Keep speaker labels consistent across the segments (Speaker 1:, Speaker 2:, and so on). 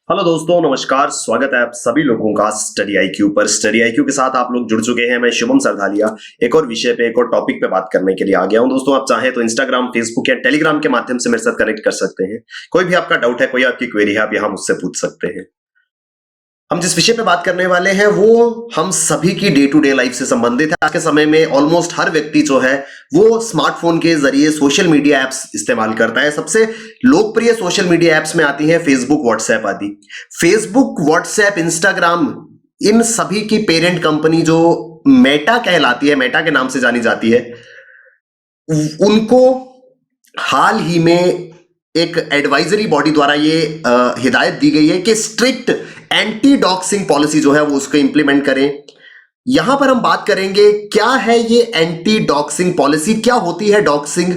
Speaker 1: Hello दोस्तों, नमस्कार। स्वागत है आप सभी लोगों का स्टडी आईक्यू पर। स्टडी आईक्यू के साथ आप लोग जुड़ चुके हैं। मैं शुभम सरधालिया एक और विषय पे, एक और टॉपिक पे बात करने के लिए आ गया हूं। दोस्तों, आप चाहें तो इंस्टाग्राम, फेसबुक या टेलीग्राम के माध्यम से मेरे साथ कनेक्ट कर सकते हैं। कोई भी आपका डाउट है, कोई आपकी क्वेरी है, आप यहां मुझसे पूछ सकते हैं। हम जिस विषय पे बात करने वाले हैं वो हम सभी की डे टू डे लाइफ से संबंधित है। आज के समय में ऑलमोस्ट हर व्यक्ति जो है वो स्मार्टफोन के जरिए सोशल मीडिया एप्स इस्तेमाल करता है। सबसे लोकप्रिय सोशल मीडिया एप्स में आती हैं फेसबुक, व्हाट्सएप आदि। फेसबुक, व्हाट्सएप, इंस्टाग्राम, इन सभी की पेरेंट कंपनी जो मेटा कहलाती है, मेटा के नाम से जानी जाती है, उनको हाल ही में एक एडवाइजरी बॉडी द्वारा ये हिदायत दी गई है कि स्ट्रिक्ट एंटी डॉक्सिंग पॉलिसी जो है वो उसको इंप्लीमेंट करें। यहां पर हम बात करेंगे क्या है ये एंटी डॉक्सिंग पॉलिसी, क्या होती है डॉक्सिंग,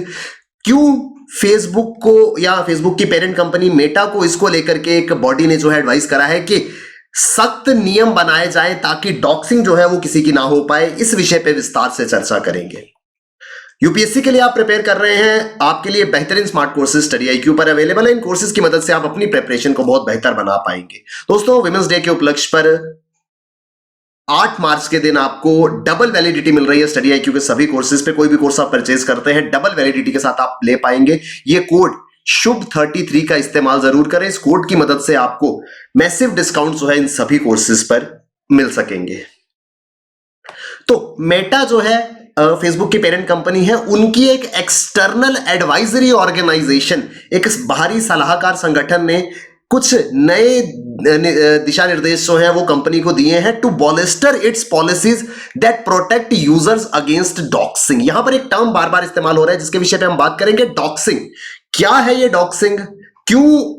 Speaker 1: क्यों फेसबुक को या फेसबुक की पेरेंट कंपनी मेटा को इसको लेकर के एक बॉडी ने जो है एडवाइस करा है कि सख्त नियम बनाए जाए ताकि डॉक्सिंग जो है वो किसी की ना हो पाए। इस विषय पे विस्तार से चर्चा करेंगे। यूपीएससी के लिए आप प्रिपेयर कर रहे हैं, आपके लिए बेहतरीन स्मार्ट कोर्सेज स्टडी आईक्यू पर अवेलेबल है। इन कोर्सेज की मदद से आप अपनी प्रिपरेशन को बहुत बेहतर बना पाएंगे। दोस्तों, विमेंस डे के उपलक्ष्य पर 8 मार्च के दिन आपको डबल वैलिडिटी मिल रही है स्टडी आईक्यू के सभी कोर्सेज पे। कोई भी कोर्स आप परचेज करते हैं, डबल वैलिडिटी के साथ आप ले पाएंगे। ये कोड शुभ 33 का इस्तेमाल जरूर करें। इस कोड की मदद से आपको मैसिव डिस्काउंट जो है इन सभी कोर्सेज पर मिल सकेंगे। तो मेटा जो है फेसबुक की पेरेंट कंपनी है, उनकी एक एक्सटर्नल एडवाइजरी ऑर्गेनाइजेशन, एक बाहरी सलाहकार संगठन ने कुछ नए दिशा निर्देश जो है वो कंपनी को दिए हैं to bolster its policies that protect users against doxxing. यहां पर एक टर्म बार बार इस्तेमाल हो रहा है जिसके विषय पे हम बात करेंगे। डॉक्सिंग क्या है, ये डॉक्सिंग क्यों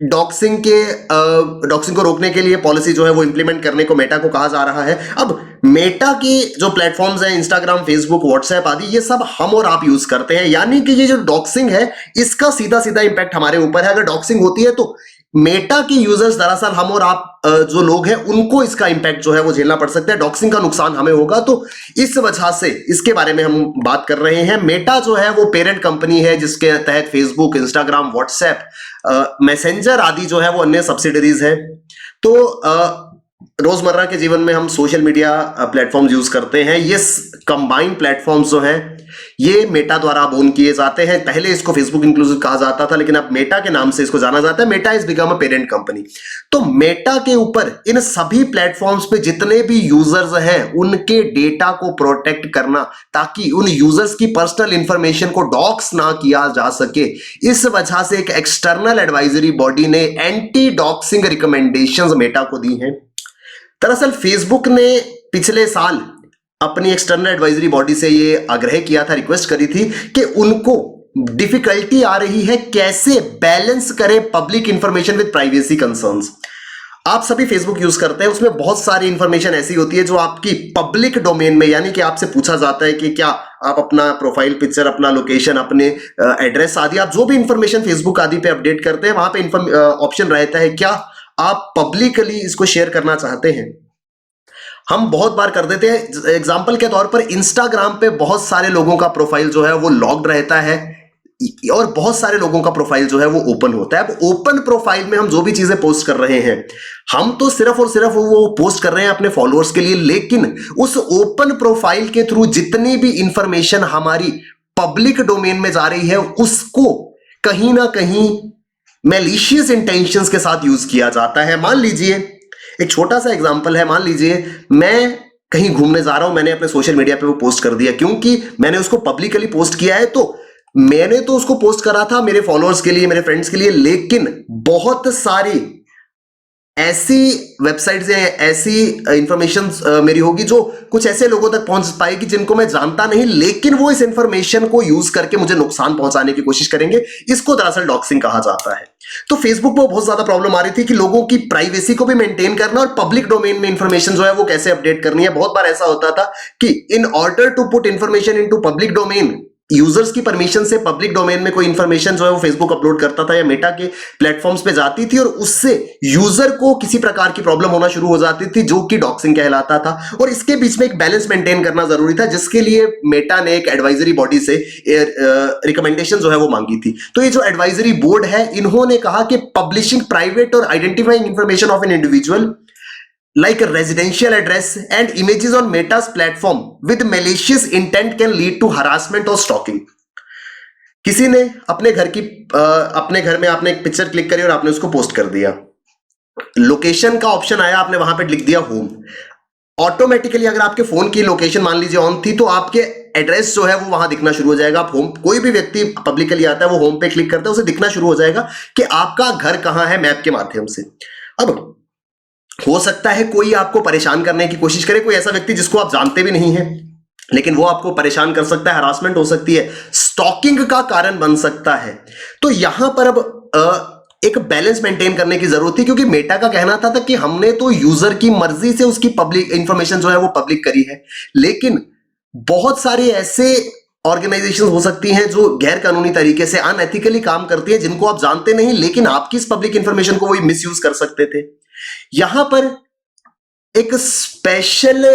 Speaker 1: डॉक्सिंग को रोकने के लिए पॉलिसी जो है वो इंप्लीमेंट करने को मेटा को कहा जा रहा है। अब मेटा की जो प्लेटफॉर्म्स हैं, इंस्टाग्राम, फेसबुक, व्हाट्सएप आदि, ये सब हम और आप यूज करते हैं। यानी कि ये जो डॉक्सिंग है इसका सीधा सीधा इंपैक्ट हमारे ऊपर है। अगर डॉक्सिंग होती है तो मेटा के यूजर्स, दरअसल हम और आप जो लोग हैं, उनको इसका इंपैक्ट जो है वो झेलना पड़ सकता है। डॉक्सिंग का नुकसान हमें होगा। तो इस वजह से इसके बारे में हम बात कर रहे हैं। मेटा जो है वो पेरेंट कंपनी है जिसके तहत फेसबुक, इंस्टाग्राम, व्हाट्सएप, मैसेंजर आदि जो है वो अन्य सब्सिडरीज है। तो रोजमर्रा के जीवन में हम सोशल मीडिया प्लेटफॉर्म्स यूज करते हैं। ये कंबाइंड प्लेटफॉर्म्स जो हैं ये मेटा द्वारा ओन किए जाते हैं। पहले इसको फेसबुक इंक्लूसिव कहा जाता था, लेकिन अब मेटा के नाम से इसको जाना जाता है। Meta is become a parent company. तो मेटा के ऊपर इन सभी प्लेटफॉर्म्स पे जितने भी यूजर्स हैं उनके डेटा को प्रोटेक्ट करना, ताकि उन यूजर्स की पर्सनल इंफॉर्मेशन को डॉक्स ना किया जा सके। इस वजह से एक एक्सटर्नल एडवाइजरी बॉडी ने एंटी डॉक्सिंग रिकमेंडेशंस मेटा को दी हैं। दरअसल फेसबुक ने पिछले साल अपनी एक्सटर्नल एडवाइजरी बॉडी से ये आग्रह किया था, रिक्वेस्ट करी थी कि उनको डिफिकल्टी आ रही है कैसे बैलेंस करें public information with privacy concerns. आप सभी फेसबुक यूज करते हैं, उसमें बहुत सारी इंफॉर्मेशन ऐसी होती है जो आपकी पब्लिक डोमेन में, यानी कि आपसे पूछा जाता है कि क्या आप अपना प्रोफाइल पिक्चर, अपना लोकेशन, अपने एड्रेस आदि, आप जो भी इंफॉर्मेशन फेसबुक आदि पे अपडेट करते हैं, वहां पे ऑप्शन रहता है क्या आप पब्लिकली इसको शेयर करना चाहते हैं। हम बहुत बार कर देते हैं। एग्जाम्पल के तौर पर इंस्टाग्राम पे बहुत सारे लोगों का प्रोफाइल जो है वो लॉक्ड रहता है और बहुत सारे लोगों का प्रोफाइल जो है वो ओपन होता है। अब ओपन प्रोफाइल में हम जो भी चीजें पोस्ट कर रहे हैं, हम तो सिर्फ और सिर्फ वो पोस्ट कर रहे हैं अपने फॉलोअर्स के लिए, लेकिन उस ओपन प्रोफाइल के थ्रू जितनी भी इंफॉर्मेशन हमारी पब्लिक डोमेन में जा रही है उसको कहीं ना कहीं मैलिशियस इंटेंशंस के साथ यूज किया जाता है। मान लीजिए एक छोटा सा एग्जांपल है, मान लीजिए मैं कहीं घूमने जा रहा हूं, मैंने अपने सोशल मीडिया पे वो पोस्ट कर दिया क्योंकि मैंने उसको पब्लिकली पोस्ट किया है। तो मैंने तो उसको पोस्ट करा था मेरे फॉलोअर्स के लिए, मेरे फ्रेंड्स के लिए, लेकिन बहुत सारी ऐसी वेबसाइट्स या ऐसी इंफॉर्मेशन मेरी होगी जो कुछ ऐसे लोगों तक पहुंच पाएगी जिनको मैं जानता नहीं, लेकिन वो इस इंफॉर्मेशन को यूज करके मुझे नुकसान पहुंचाने की कोशिश करेंगे। इसको दरअसल डॉक्सिंग कहा जाता है। तो फेसबुक को बहुत ज्यादा प्रॉब्लम आ रही थी कि लोगों की प्राइवेसी को भी मेंटेन करना और पब्लिक डोमेन में इंफॉर्मेशन जो है वो कैसे अपडेट करनी है। बहुत बार ऐसा होता था कि in order to put information into public domain, users की परमिशन से पब्लिक डोमेन में कोई इंफॉर्मेशन जो है वो फेसबुक अपलोड करता था या मेटा के प्लेटफॉर्म्स पे जाती थी और उससे यूजर को किसी प्रकार की प्रॉब्लम होना शुरू हो जाती थी, जो कि डॉक्सिंग कहलाता था। और इसके बीच में एक बैलेंस मेंटेन करना जरूरी था, जिसके लिए मेटा ने एक एडवाइजरी बॉडी से रिकमेंडेशन जो है वो मांगी थी। तो ये जो एडवाइजरी बोर्ड है, इन्होंने कहा कि पब्लिशिंग प्राइवेट और identifying information of an individual like a residential address and images on Meta's platform with malicious intent can lead to harassment or stalking। किसी ने अपने घर में आपने एक पिक्चर क्लिक करी और आपने उसको पोस्ट कर दिया, लोकेशन का ऑप्शन आया, आपने वहां पे लिख दिया होम। ऑटोमेटिकली अगर आपके फोन की लोकेशन मान लीजिए ऑन थी, तो आपके एड्रेस जो है वो वहां दिखना शुरू हो जाएगा। आप होम, कोई भी व्यक्ति पब्लिकली आता है वो होम पे क्लिक करता है, उसे दिखना शुरू हो जाएगा कि आपका घर कहां है मैप के माध्यम से। अब हो सकता है कोई आपको परेशान करने की कोशिश करे, कोई ऐसा व्यक्ति जिसको आप जानते भी नहीं है, लेकिन वो आपको परेशान कर सकता है, हरासमेंट हो सकती है, स्टॉकिंग का कारण बन सकता है। तो यहां पर अब एक बैलेंस मेंटेन करने की जरूरत थी, क्योंकि मेटा का कहना था कि हमने तो यूजर की मर्जी से उसकी पब्लिक इंफॉर्मेशन जो है वो पब्लिक करी है, लेकिन बहुत सारे ऐसे ऑर्गेनाइजेशन हो सकती हैं जो गैर कानूनी तरीके से अनएथिकली काम करती है, जिनको आप जानते नहीं, लेकिन आपकी इस पब्लिक इंफॉर्मेशन को वही मिसयूज कर सकते थे। यहां पर एक स्पेशल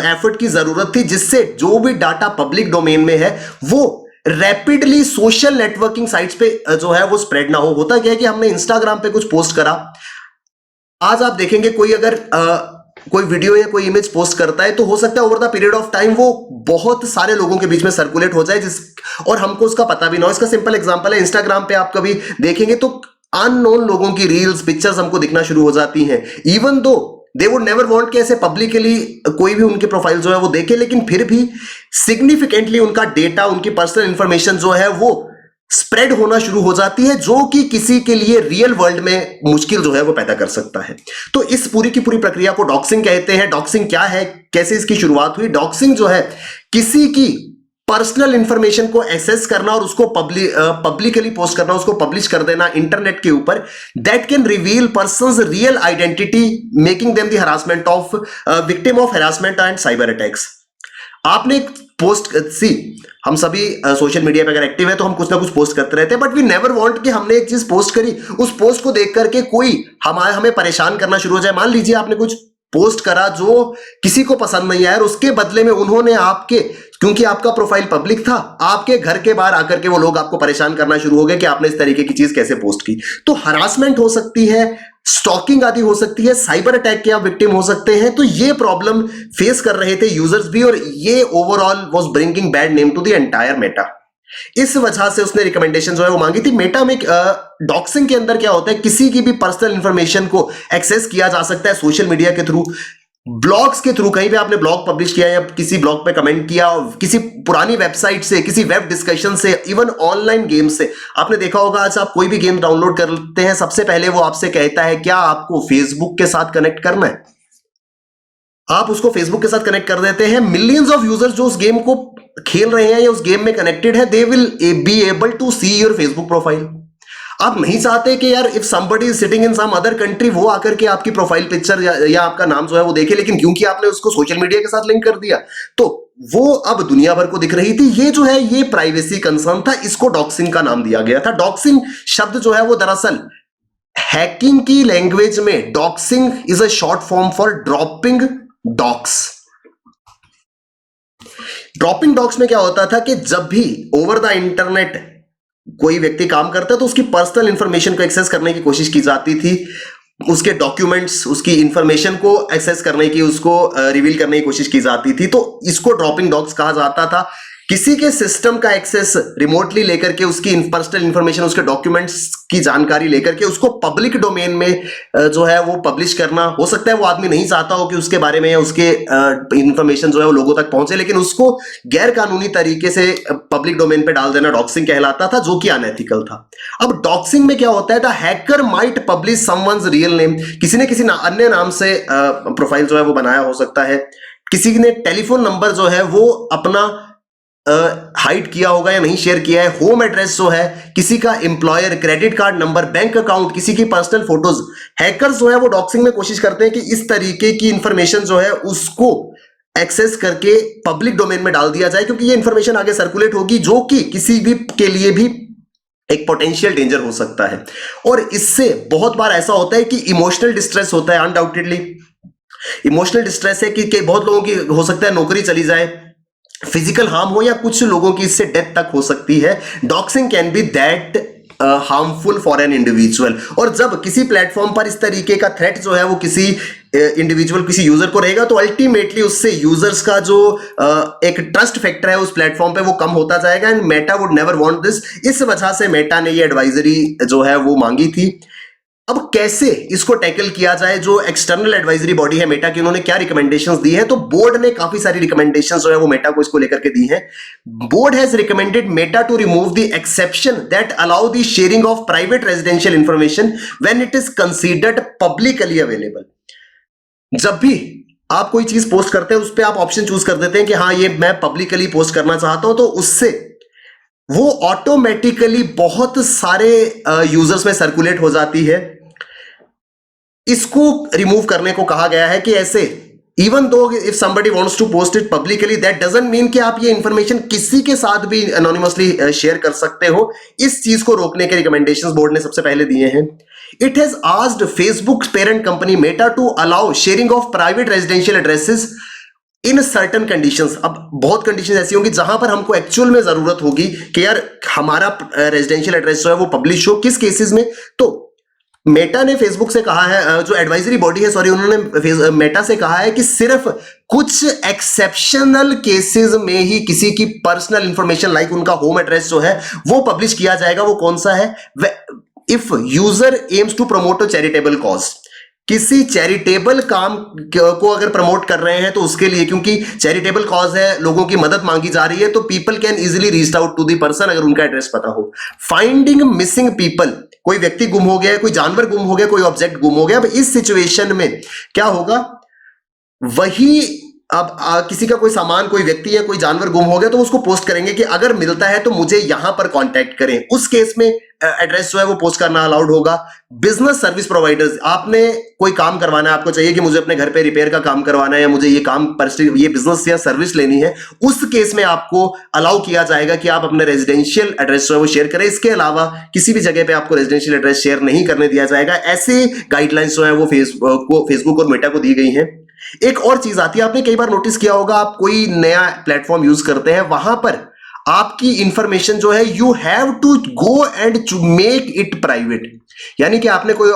Speaker 1: एफर्ट की जरूरत थी, जिससे जो भी डाटा पब्लिक डोमेन में है वो रैपिडली सोशल नेटवर्किंग साइट्स पे जो है वो स्प्रेड ना हो। होता क्या है कि हमने इंस्टाग्राम पे कुछ पोस्ट करा, आज आप देखेंगे कोई अगर कोई वीडियो या कोई इमेज पोस्ट करता है, तो हो सकता है over the period of time वो बहुत सारे लोगों के बीच में सर्कुलेट हो जाए, और हमको उसका पता भी ना हो। इसका सिंपल एग्जांपल है, इंस्टाग्राम पे आप कभी देखेंगे तो अननोन लोगों की रील्स, पिक्चर्स हमको दिखना शुरू हो जाती हैं, even though they would never want कि ऐसे पब्लिकली कोई भी उनके प्रोफाइल जो है वो देखे, लेकिन फिर भी सिग्निफिकेंटली उनका डेटा, उनकी पर्सनल इंफॉर्मेशन जो है वो स्प्रेड होना शुरू हो जाती है, जो कि किसी के लिए रियल वर्ल्ड में मुश्किल जो है वो पैदा कर सकता है। तो इस पूरी की पूरी प्रक्रिया को डॉक्सिंग कहते हैं। डॉक्सिंग क्या है, कैसे इसकी शुरुआत हुई? डॉक्सिंग जो है किसी की पर्सनल इंफॉर्मेशन को एक्सेस करना और उसको पब्लिकली पोस्ट करना, उसको पब्लिश कर देना इंटरनेट के ऊपर, that can reveal persons real identity, making them the harassment of victim of harassment and cyber attacks. आपने एक पोस्ट हम सभी सोशल मीडिया पे अगर एक्टिव है तो हम कुछ ना कुछ पोस्ट करते रहते हैं, बट वी नेवर वांट कि हमने एक चीज पोस्ट करी, उस पोस्ट को देख करके कोई हमें परेशान करना शुरू हो जाए। मान लीजिए आपने कुछ पोस्ट करा जो किसी को पसंद नहीं आया, और उसके बदले में उन्होंने आपके, क्योंकि आपका प्रोफाइल पब्लिक था, आपके घर के बाहर आकर के वो लोग आपको परेशान करना शुरू हो गए कि आपने इस तरीके की चीज कैसे पोस्ट की। तो हरासमेंट हो सकती है, स्टॉकिंग आदि हो सकती है, साइबर अटैक के आप विक्टिम हो सकते हैं। तो ये प्रॉब्लम फेस कर रहे थे यूजर्स भी, और ये overall was bringing bad name to the entire Meta. इस वजह से उसने रिकमेंडेशन जो है वो मांगी थी। मेटा में डॉक्सिंग के अंदर क्या होता है, किसी की भी पर्सनल इंफॉर्मेशन को एक्सेस किया जा सकता है सोशल मीडिया के थ्रू, ब्लॉग्स के थ्रू, कहीं पे आपने ब्लॉग पब्लिश किया या किसी ब्लॉग पे कमेंट किया, किसी पुरानी वेबसाइट से, किसी वेब डिस्कशन से, इवन ऑनलाइन गेम से। आपने देखा होगा आज आप कोई भी गेम डाउनलोड करते हैं, सबसे पहले वो आपसे कहता है क्या आपको फेसबुक के साथ कनेक्ट करना है, आप उसको फेसबुक के साथ कनेक्ट कर देते हैं। मिलियंस ऑफ यूजर्स जो उस गेम को खेल रहे हैं या उस गेम में कनेक्टेड है, they will be able to see your Facebook profile. आप नहीं चाहते कि यार if somebody is sitting in some other country, वो आकर के आपकी प्रोफाइल पिक्चर या आपका नाम जो है वो देखे, लेकिन क्योंकि आपने उसको सोशल मीडिया के साथ लिंक कर दिया तो वो अब दुनिया भर को दिख रही थी। ये जो है ये प्राइवेसी कंसर्न था, इसको डॉक्सिंग का नाम दिया गया था। डॉक्सिंग शब्द जो है वो दरअसल हैकिंग की लैंग्वेज में doxing is a short form for dropping docs. Dropping docs में क्या होता था कि जब भी ओवर द इंटरनेट कोई व्यक्ति काम करता है तो उसकी पर्सनल इंफॉर्मेशन को एक्सेस करने की कोशिश की जाती थी, उसके डॉक्यूमेंट्स, उसकी इंफॉर्मेशन को एक्सेस करने की, उसको रिवील करने की कोशिश की जाती थी। तो इसको ड्रॉपिंग डॉक्स कहा जाता था। किसी के सिस्टम का एक्सेस रिमोटली लेकर के उसकी पर्सनल इंफॉर्मेशन, उसके डॉक्यूमेंट्स की जानकारी लेकर के उसको पब्लिक डोमेन में जो है वो पब्लिश करना। हो सकता है वो आदमी नहीं चाहता हो कि उसके बारे में या उसके इंफॉर्मेशन जो है वो लोगों तक पहुंचे, लेकिन उसको गैर कानूनी तरीके से पब्लिक डोमेन पे डाल देना डॉक्सिंग कहलाता था, जो कि अनएथिकल था। अब डॉक्सिंग में क्या होता है, the hacker might publish someone's real name, किसी ने किसी अन्य नाम से प्रोफाइल जो है वो बनाया हो सकता है, किसी ने टेलीफोन नंबर जो है वो अपना हाइड किया होगा या नहीं शेयर किया है, होम एड्रेस जो है, किसी का employer, credit card number, bank account, किसी की पर्सनल फोटोज। हैकर्स जो है वो डॉक्सिंग में कोशिश करते हैं कि इस तरीके की इंफॉर्मेशन जो है उसको एक्सेस करके पब्लिक डोमेन में डाल दिया जाए, क्योंकि ये इंफॉर्मेशन आगे सर्कुलेट होगी जो कि किसी भी के लिए भी एक पोटेंशियल डेंजर हो सकता है। और इससे बहुत बार ऐसा होता है कि इमोशनल डिस्ट्रेस होता है। अनडाउटेडली इमोशनल डिस्ट्रेस है कि बहुत लोगों की हो सकता है नौकरी चली जाए, फिजिकल हार्म हो, या कुछ लोगों की इससे डेथ तक हो सकती है। Doxing can be that harmful for an individual. और जब किसी प्लेटफॉर्म पर इस तरीके का थ्रेट जो है वो किसी इंडिविजुअल किसी यूजर को रहेगा, तो अल्टीमेटली उससे यूजर्स का जो एक ट्रस्ट फैक्टर है उस प्लेटफॉर्म पे वो कम होता जाएगा। And Meta would never want this. इस वजह से मेटा ने ये एडवाइजरी जो है वो मांगी थी। अब कैसे इसको टैकल किया जाए, जो एक्सटर्नल एडवाइजरी बॉडी है मेटा की, उन्होंने क्या रिकमेंडेशंस दी है, तो बोर्ड ने काफी सारी रिकमेंडेशंस जो है वो मेटा को इसको लेकर के दी है। Board has recommended Meta to remove the exception that allow the sharing of private residential information when it is considered publicly available. जब भी आप कोई चीज पोस्ट करते हैं उस पर आप ऑप्शन चूज कर देते हैं कि हाँ ये मैं पब्लिकली पोस्ट करना चाहता हूं, तो उससे वो ऑटोमेटिकली बहुत सारे यूजर्स में सर्कुलेट हो जाती है। इसको रिमूव करने को कहा गया है कि ऐसे even though if somebody wants to post it publicly, that doesn't mean कि आप ये इंफॉर्मेशन किसी के साथ भी एनोनिमसली शेयर कर सकते हो। इस चीज को रोकने के रिकमेंडेशंस बोर्ड ने सबसे पहले दिए हैं। It has asked Facebook parent company Meta to allow sharing of private residential addresses in certain conditions. अब बहुत कंडीशंस ऐसी होंगी जहां पर हमको एक्चुअल में जरूरत होगी कि यार हमारा रेजिडेंशियल एड्रेस जो है वो पब्लिश हो। किस केसेस में, तो मेटा ने फेसबुक से कहा है, जो एडवाइजरी बॉडी है सॉरी, उन्होंने मेटा से कहा है कि सिर्फ कुछ एक्सेप्शनल केसेस में ही किसी की पर्सनल इंफॉर्मेशन लाइक उनका होम एड्रेस जो है वो पब्लिश किया जाएगा। वो कौन सा है, if user aims to promote a charitable cause. किसी चैरिटेबल काम को अगर प्रमोट कर रहे हैं तो उसके लिए, क्योंकि चैरिटेबल कॉज है, लोगों की मदद मांगी जा रही है, तो people can easily reach out to the person अगर उनका एड्रेस पता हो। फाइंडिंग मिसिंग पीपल, कोई व्यक्ति गुम हो गया, कोई जानवर गुम हो गया, कोई ऑब्जेक्ट गुम हो गया। अब इस सिचुएशन में क्या होगा, वही अब किसी का कोई सामान, कोई व्यक्ति या कोई जानवर गुम हो गया तो उसको पोस्ट करेंगे कि अगर मिलता है तो मुझे यहां पर कांटेक्ट करें। उस केस में एड्रेस जो है वो पोस्ट करना अलाउड होगा। बिजनेस सर्विस प्रोवाइडर्स, आपने कोई काम करवाना है, आपको चाहिए कि मुझे अपने घर पे रिपेयर का काम करवाना है या मुझे ये काम ये बिजनेस या सर्विस लेनी है, उस केस में आपको अलाउ किया जाएगा कि आप अपने रेजिडेंशियल एड्रेस जो है वो शेयर करें। इसके अलावा किसी भी जगह पे आपको रेजिडेंशियल एड्रेस शेयर नहीं करने दिया जाएगा। ऐसे गाइडलाइंस जो है वो फेसबुक और मेटा को दी गई हैं। एक और चीज आती है, आपने कई बार नोटिस किया होगा, आप कोई नया प्लेटफॉर्म यूज करते हैं, वहां पर आपकी इंफॉर्मेशन जो है you have to go and to make it private. यानी कि आपने कोई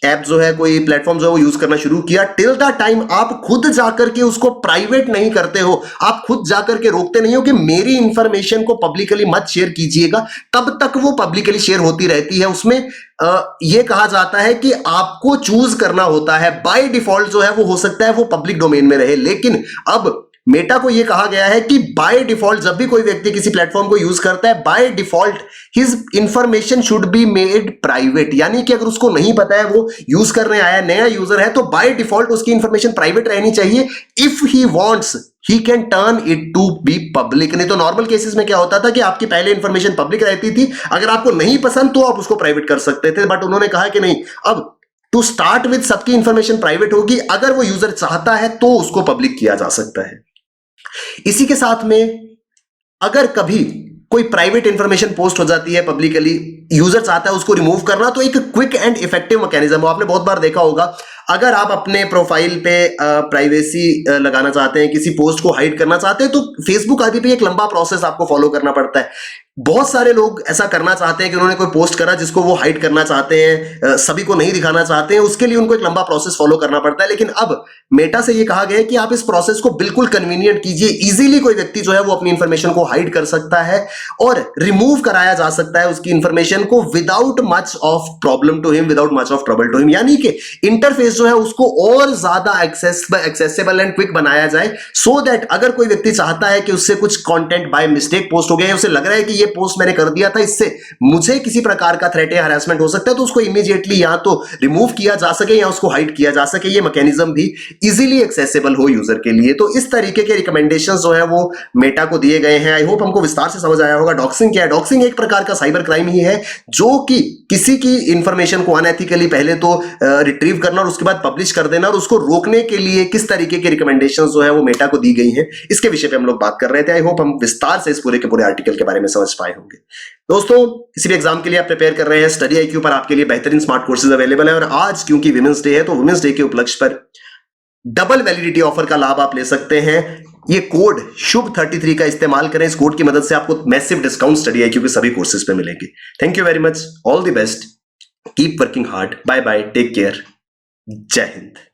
Speaker 1: ऐप जो है, कोई प्लेटफॉर्म जो है वो यूज करना शुरू किया, टिल द टाइम आप खुद जाकर के उसको प्राइवेट नहीं करते हो, आप खुद जाकर के रोकते नहीं हो कि मेरी इंफॉर्मेशन को पब्लिकली मत शेयर कीजिएगा, तब तक वो पब्लिकली शेयर होती रहती है। उसमें ये कहा जाता है कि आपको चूज करना होता है। बाय डिफॉल्ट जो है वो हो सकता है वो पब्लिक डोमेन में रहे, लेकिन अब मेटा को यह कहा गया है कि बाय डिफॉल्ट जब भी कोई व्यक्ति किसी प्लेटफॉर्म को यूज करता है, by default his information should be made private. यानी कि अगर उसको नहीं पता है, वो यूज करने आया नया यूजर है, तो बाय डिफॉल्ट उसकी इंफॉर्मेशन प्राइवेट रहनी चाहिए। If he wants he can turn it to be public. नहीं तो नॉर्मल केसेस में क्या होता था कि आपकी पहले इंफॉर्मेशन पब्लिक रहती थी, अगर आपको नहीं पसंद तो आप उसको प्राइवेट कर सकते थे। बट उन्होंने कहा कि नहीं, अब टू स्टार्ट विद सबकी इंफॉर्मेशन प्राइवेट होगी, अगर वो यूजर चाहता है तो उसको पब्लिक किया जा सकता है। इसी के साथ में अगर कभी कोई प्राइवेट इंफॉर्मेशन पोस्ट हो जाती है पब्लिकली, यूजर चाहता है उसको रिमूव करना, तो एक क्विक एंड इफेक्टिव मैकेनिज्म आपने बहुत बार देखा होगा। अगर आप अपने प्रोफाइल पे प्राइवेसी लगाना चाहते हैं, किसी पोस्ट को हाइड करना चाहते हैं, तो फेसबुक आदि पे एक लंबा प्रोसेस आपको फॉलो करना पड़ता है। बहुत सारे लोग ऐसा करना चाहते हैं कि उन्होंने कोई पोस्ट करा जिसको वो हाइड करना चाहते हैं, सभी को नहीं दिखाना चाहते हैं, उसके लिए उनको एक लंबा प्रोसेस फॉलो करना पड़ता है। लेकिन अब मेटा से ये कहा गया है कि आप इस प्रोसेस को बिल्कुल कन्वीनियंट कीजिए। इजीली कोई व्यक्ति जो है वो अपनी इंफॉर्मेशन को हाइड कर सकता है और रिमूव कराया जा सकता है उसकी इंफॉर्मेशन को without much of problem to him, without much of trouble to him. यानी कि इंटरफेस जो है उसको और ज्यादा एक्सेसिबल एंड क्विक बनाया जाए, सो दैट अगर कोई व्यक्ति चाहता है कि उससे कुछ कंटेंट बाय मिस्टेक पोस्ट हो गया है, उसे लग रहा है कि ये पोस्ट मैंने कर दिया था, इससे मुझे किसी प्रकार का थ्रेट या हरासमेंट हो सकता है, तो उसको इमीडिएटली या तो रिमूव किया जा सके या उसको हाइड किया जा सके, ये मैकेनिज्म भी इजीली एक्सेसिबल हो यूजर के लिए। तो इस तरीके के रिकमेंडेशंस जो है वो मेटा को दिए गए हैं। आई होप हमको विस्तार से समझ आया होगा। डॉक्सिंग क्या है? डॉक्सिंग एक प्रकार का साइबर क्राइम ही है, जो कि किसी की इंफॉर्मेशन को अनएथिकली पहले तो रिट्रीव करना और उसके बाद पब्लिश कर देना, और उसको रोकने के लिए किस तरीके के रिकमेंडेशंस जो है वो मेटा को दी गई हैं, इसके विषय पे हम लोग बात कर रहे थे। आई होप हम विस्तार से इस पूरे के पूरे आर्टिकल के बारे में समझ पाए होंगे। दोस्तों, किसी भी एग्जाम के लिए आप प्रिपेयर कर रहे हैं, स्टडी IQ पर आपके लिए बेहतरीन स्मार्ट कोर्सेज अवेलेबल है, और आज क्योंकि विमेंस डे है तो विमेंस डे के उपलक्ष्य पर डबल वैलिडिटी ऑफर का लाभ आप ले सकते हैं। ये कोड शुभ 33 का इस्तेमाल करें। इस कोड की मदद से आपको मैसिव डिस्काउंट स्टडी IQ के सभी कोर्सेज पे मिलेंगे। Thank you very much, all the best, keep working hard, bye bye, take care, जय हिंद।